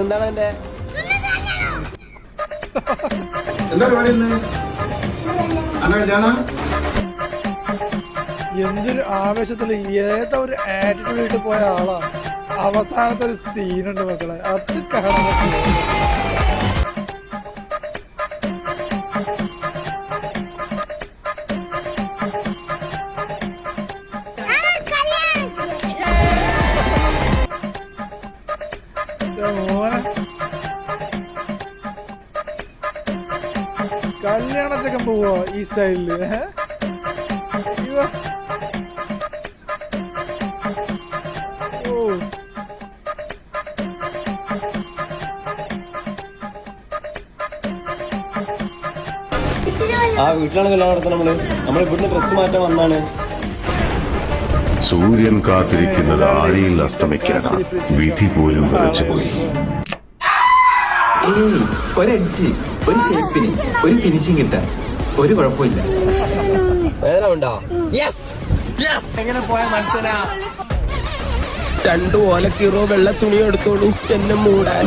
എന്താണ് എന്റെ എന്തൊരു ആവേശത്തില് ഏതോ ഒരു ആറ്റിറ്റ്യൂഡ് ഇട്ട് പോയ ആളാ. അവസാനത്തെ ഒരു സീനുണ്ട് മക്കളെ, അത് കാണാൻ കല്യാണ ചെക്കൻ പോവോ ഈ സ്റ്റൈലില്? ആ വീട്ടിലാണ് കല്യാണം നടത്തുന്നത്. നമ്മൾ ഇവിടുന്ന് ഡ്രസ് മാറ്റാൻ വന്നാണ്. സൂര്യൻ കാത്തിരിക്കുന്നത് ആഴിയിൽ അസ്തമിക്കാനാണ്. വിധി പോലും വിറച്ചുപോയി. ഒരു എഡ്ജ്, ഒരു ഷേപ്പിന്, ഒരു ഫിനിഷിംഗ് കിട്ടാൻ ഒരു കുഴപ്പമില്ല. വേദന ഉണ്ടോ? എങ്ങനെ പോയ മനുഷ്യനാ? 2 ഓലക്കീറോ വെള്ള തുണി എടുത്തോളൂ എന്നെ മൂടാൻ.